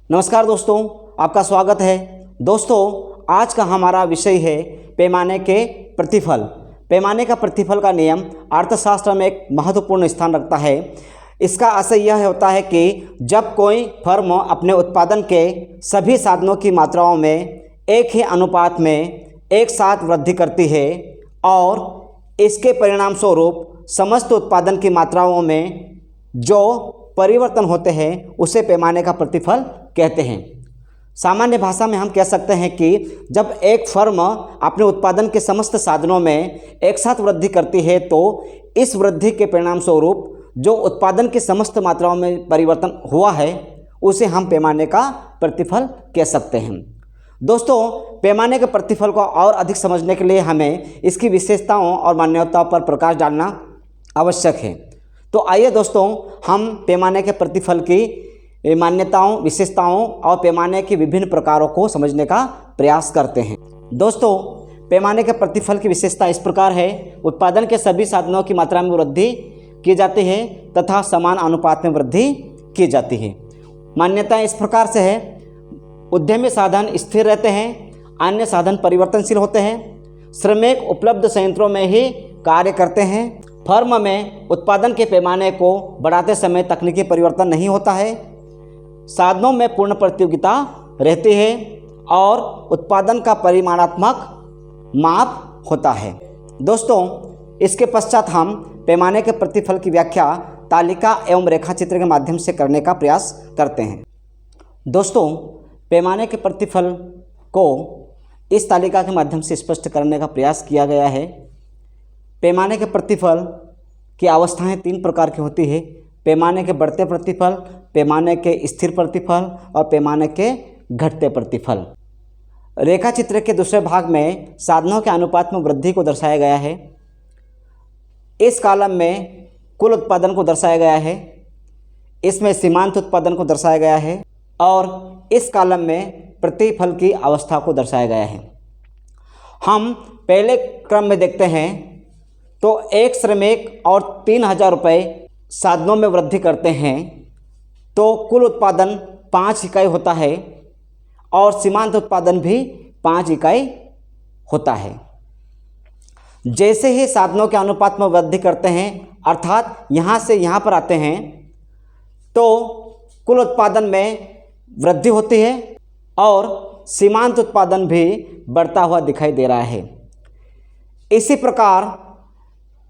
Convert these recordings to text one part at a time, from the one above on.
नमस्कार दोस्तों, आपका स्वागत है। दोस्तों, आज का हमारा विषय है पैमाने के प्रतिफल। पैमाने का प्रतिफल का नियम अर्थशास्त्र में एक महत्वपूर्ण स्थान रखता है। इसका आशय यह होता है कि जब कोई फर्म अपने उत्पादन के सभी साधनों की मात्राओं में एक ही अनुपात में एक साथ वृद्धि करती है और इसके परिणाम स्वरूप समस्त उत्पादन की मात्राओं में जो परिवर्तन होते हैं उसे पैमाने का प्रतिफल कहते हैं। सामान्य भाषा में हम कह सकते हैं कि जब एक फर्म अपने उत्पादन के समस्त साधनों में एक साथ वृद्धि करती है तो इस वृद्धि के परिणाम स्वरूप जो उत्पादन की समस्त मात्राओं में परिवर्तन हुआ है उसे हम पैमाने का प्रतिफल कह सकते हैं। दोस्तों, पैमाने के प्रतिफल को और अधिक समझने के लिए हमें इसकी विशेषताओं और मान्यताओं पर प्रकाश डालना आवश्यक है। तो आइए दोस्तों, हम पैमाने के प्रतिफल की मान्यताओं, विशेषताओं और पैमाने के विभिन्न प्रकारों को समझने का प्रयास करते हैं। दोस्तों, पैमाने के प्रतिफल की विशेषता इस प्रकार है। उत्पादन के सभी साधनों की मात्रा में वृद्धि की जाती है तथा समान अनुपात में वृद्धि की जाती है। मान्यताएं इस प्रकार से है। उद्यमी साधन स्थिर रहते हैं, अन्य साधन परिवर्तनशील होते हैं, श्रमिक उपलब्ध संयंत्रों में ही कार्य करते हैं, फर्म में उत्पादन के पैमाने को बढ़ाते समय तकनीकी परिवर्तन नहीं होता है, साधनों में पूर्ण प्रतियोगिता रहती है और उत्पादन का परिमाणात्मक माप होता है। दोस्तों, इसके पश्चात हम पैमाने के प्रतिफल की व्याख्या तालिका एवं रेखाचित्र के माध्यम से करने का प्रयास करते हैं। दोस्तों, पैमाने के प्रतिफल को इस तालिका के माध्यम से स्पष्ट करने का प्रयास किया गया है। पैमाने के प्रतिफल की अवस्थाएं 3 प्रकार की होती है। पैमाने के बढ़ते प्रतिफल, पैमाने के स्थिर प्रतिफल और पैमाने के घटते प्रतिफल। रेखा चित्र के दूसरे भाग में साधनों के अनुपात में वृद्धि को दर्शाया गया है। इस कॉलम में कुल उत्पादन को दर्शाया गया है, इसमें सीमांत उत्पादन को दर्शाया गया है और इस कॉलम में प्रतिफल की अवस्था को दर्शाया गया है। हम पहले क्रम में देखते हैं तो एक श्रमिक और 3000 रुपये साधनों में वृद्धि करते हैं तो कुल उत्पादन 5 इकाई होता है और सीमांत उत्पादन भी 5 इकाई होता है। जैसे ही साधनों के अनुपात में वृद्धि करते हैं, अर्थात यहाँ से यहाँ पर आते हैं, तो कुल उत्पादन में वृद्धि होती है और सीमांत उत्पादन भी बढ़ता हुआ दिखाई दे रहा है। इसी प्रकार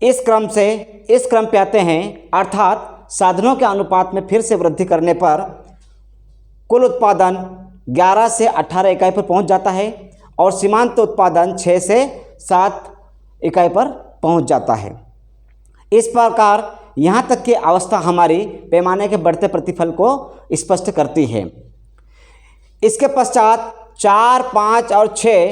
इस क्रम से इस क्रम पे आते हैं, अर्थात साधनों के अनुपात में फिर से वृद्धि करने पर कुल उत्पादन 11 से 18 इकाई पर पहुंच जाता है और सीमांत उत्पादन 6 से 7 इकाई पर पहुंच जाता है। इस प्रकार यहाँ तक की अवस्था हमारी पैमाने के बढ़ते प्रतिफल को स्पष्ट करती है। इसके पश्चात 4, 5 और 6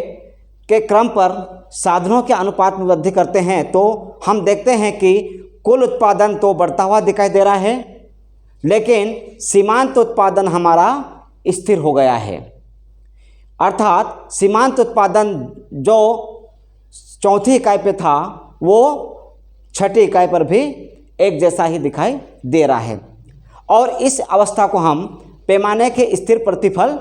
के क्रम पर साधनों के अनुपात में वृद्धि करते हैं तो हम देखते हैं कि कुल उत्पादन तो बढ़ता हुआ दिखाई दे रहा है, लेकिन सीमांत उत्पादन हमारा स्थिर हो गया है। अर्थात सीमांत उत्पादन जो 4थी इकाई पे था वो 6ठी इकाई पर भी एक जैसा ही दिखाई दे रहा है और इस अवस्था को हम पैमाने के स्थिर प्रतिफल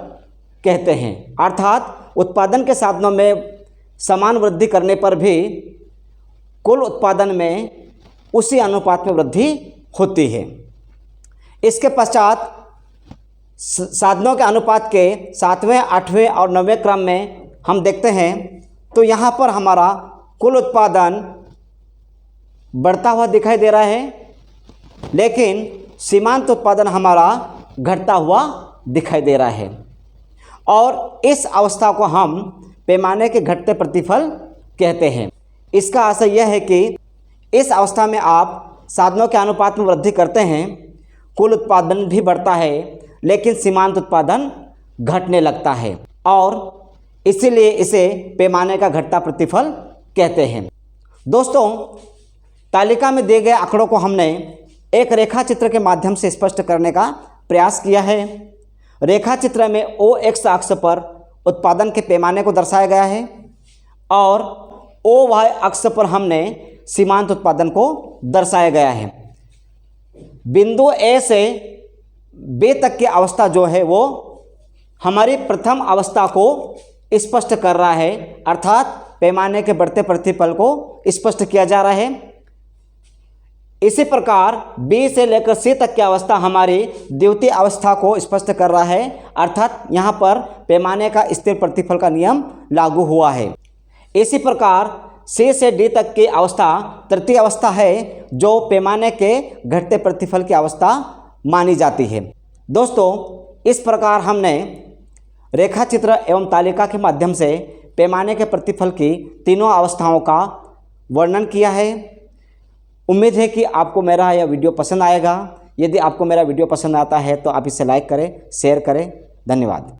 कहते हैं। अर्थात उत्पादन के साधनों में समान वृद्धि करने पर भी कुल उत्पादन में उसी अनुपात में वृद्धि होती है। इसके पश्चात साधनों के अनुपात के 7वें, 8वें और 9वें क्रम में हम देखते हैं तो यहाँ पर हमारा कुल उत्पादन बढ़ता हुआ दिखाई दे रहा है, लेकिन सीमांत उत्पादन हमारा घटता हुआ दिखाई दे रहा है और इस अवस्था को हम पैमाने के घटते प्रतिफल कहते हैं। इसका आशय यह है कि इस अवस्था में आप साधनों के अनुपात में वृद्धि करते हैं, कुल उत्पादन भी बढ़ता है लेकिन सीमांत उत्पादन घटने लगता है और इसीलिए इसे पैमाने का घटता प्रतिफल कहते हैं। दोस्तों, तालिका में दिए गए आंकड़ों को हमने एक रेखा चित्र के माध्यम से स्पष्ट करने का प्रयास किया है। रेखा चित्र में OX अक्ष पर उत्पादन के पैमाने को दर्शाया गया है और OY अक्ष पर हमने सीमांत उत्पादन को दर्शाया गया है। बिंदु ए से बे तक की अवस्था जो है वो हमारी प्रथम अवस्था को स्पष्ट कर रहा है, अर्थात पैमाने के बढ़ते प्रतिफल को स्पष्ट किया जा रहा है। इसी प्रकार B से लेकर C तक की अवस्था हमारी द्वितीय अवस्था को स्पष्ट कर रहा है, अर्थात यहाँ पर पैमाने का स्थिर प्रतिफल का नियम लागू हुआ है। इसी प्रकार C से D तक की अवस्था तृतीय अवस्था है, जो पैमाने के घटते प्रतिफल की अवस्था मानी जाती है। दोस्तों, इस प्रकार हमने रेखा चित्र एवं तालिका के माध्यम से पैमाने के प्रतिफल की तीनों अवस्थाओं का वर्णन किया है। उम्मीद है कि आपको मेरा यह वीडियो पसंद आएगा। यदि आपको मेरा वीडियो पसंद आता है तो आप इसे लाइक करें, शेयर करें। धन्यवाद।